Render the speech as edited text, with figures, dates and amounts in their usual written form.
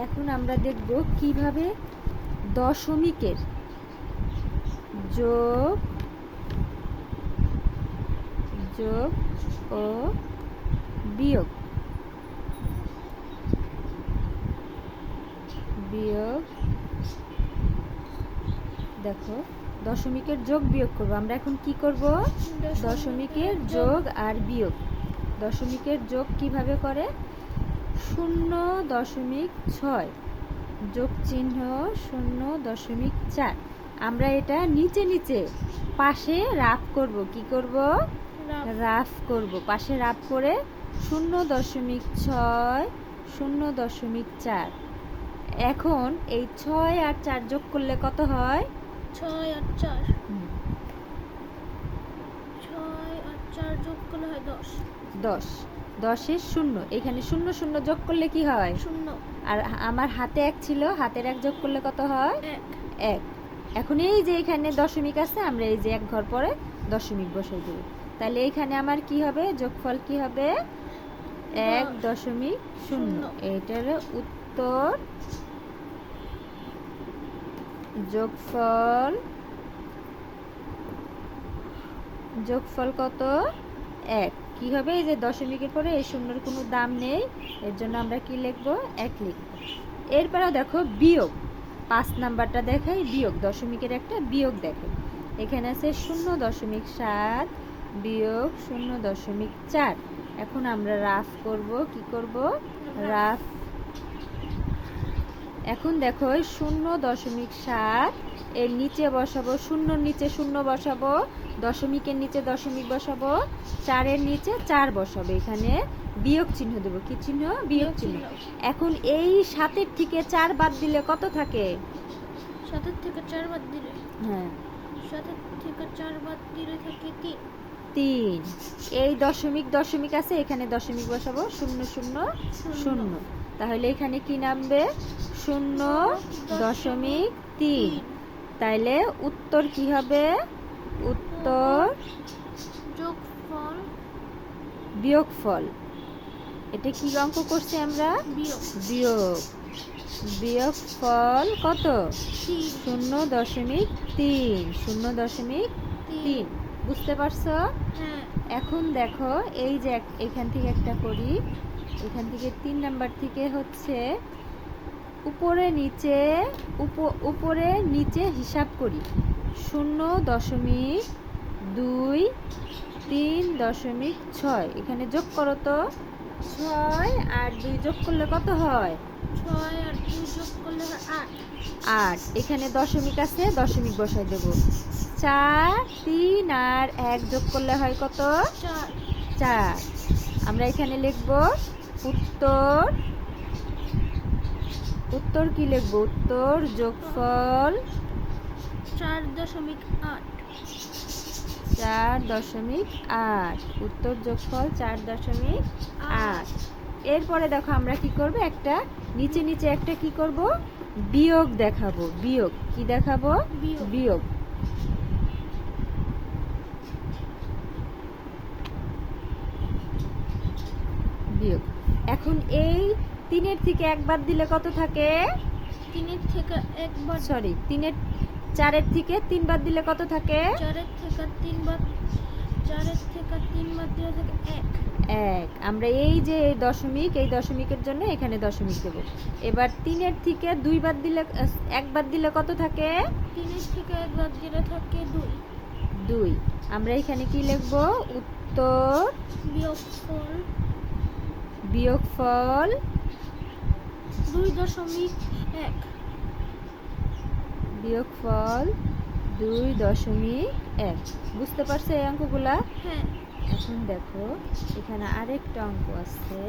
এখন আমরা দেখব কিভাবে দশমিকের যোগ যোগ ও বিয়োগ বিয়োগ দেখো দশমিকের যোগ বিয়োগ করব। আমরা এখন কি করব? দশমিকের যোগ আর বিয়োগ। দশমিকের যোগ কিভাবে করে? 0.6 যোগ চিহ্ন 0.4। আমরা এটা নিচে নিচে পাশে রাফ করব। কি করব? রাফ করব। পাশে রাফ করে 0.6 0.4। এখন এই 6 আর 4 যোগ করলে কত হয়? 6 আর 4 যোগ করলে হয় 10। 10 0। এখানে 0 0 যোগ করলে কি হয়? 0। আর আমার হাতে 1 ছিল, হাতের 1 যোগ করলে কত হয়? 1। এখন এই যে এখানে দশমিক আছে, আমরা এই যে 1 ঘর পরে দশমিক বসাই দেব। তাহলে এখানে আমার কি হবে? যোগফল কি হবে? 1.0। এটার উত্তর। যোগফল কত? 1। কি হবে? এই যে দশমিকের পরে এই শূন্যের কোনো দাম নেই, এর জন্য আমরা কি লিখব? 1 লিখব। এরপরেও দেখো বিয়োগ। 5 নাম্বারটা দেখাই বিয়োগ। দশমিকের একটা বিয়োগ দেখে। এখানে আছে 0.7 বিয়োগ 0.4। এখন আমরা রাফ করব। কি করব? রাফ। এখন দেখো 0.7 এর নিচে বসাবো, শূন্যর নিচে 0 বসাবো, দশমিকের নিচে দশমিক বসাবো, 4 এর নিচে 4 বসাবো। এখানে বিয়োগ চিহ্ন দেব। কি চিহ্ন? বিয়োগ চিহ্ন। এখন এই 7 থেকে 4 বাদ দিলে কত থাকে? 7 থেকে 4 বাদ দিলে, হ্যাঁ, 7 থেকে 4 বাদ দিলে থাকে 3। এই দশমিক আছে, এখানে দশমিক বসাবো, 0 0 0। তাহলে এখানে কি নামবে? 0.3। তাইলে উত্তর কি হবে? উত্তর যোগফল বিয়োগফল। এটা কি অঙ্ক করছি আমরা? বিয়োগ। বিয়োগফল কত? 0.3। 0.3। বুঝতে পারছো? হ্যাঁ। এখন দেখো এই যে এখান থেকে একটা করি, এখান থেকে 3 নাম্বার থেকে হচ্ছে উপরে নিচে হিসাব করি। 0.2 3.6। এখানে যোগ করো তো। 6 আর 2 যোগ করলে কত হয়? 6 আর 2 যোগ করলে হয় 8। এখানে দশমিক আছে, দশমিক বসাই দেব। 4 3 আর 1 যোগ করলে হয় কত? 4। আমরা এখানে লিখব উত্তর কি লিখব? উত্তর যোগফল 4.8। 4.8। উত্তর যোগফল 4.8। এরপরে দেখো আমরা কি করব? একটা নিচে নিচে একটা কি করব? বিয়োগ দেখাবো। বিয়োগ কি দেখাবো? বিয়োগ। বিয়োগ। এখন এই 3 এর থেকে 1 বাদ দিলে কত থাকে? 3 এর থেকে 1 বাদ, সরি 4 এর থেকে 3 বাদ দিলে কত থাকে? 4 এর থেকে 3 বাদ দিলে থাকে 1। আমরা এই যে এই দশমিকের জন্য এখানে দশমিক দেব। এবার 3 এর থেকে 2 বাদ দিলে 1 বাদ দিলে কত থাকে? 3 এর থেকে 1 বাদ দিলে থাকে 2। আমরা এখানে কি লিখব? উত্তর বিয়োগফল 2.1। বিয়োগফল 2.1। বুঝতে পারছো এই অঙ্কগুলা? হ্যাঁ। এখন দেখো এখানে আরেকটা অঙ্ক আছে।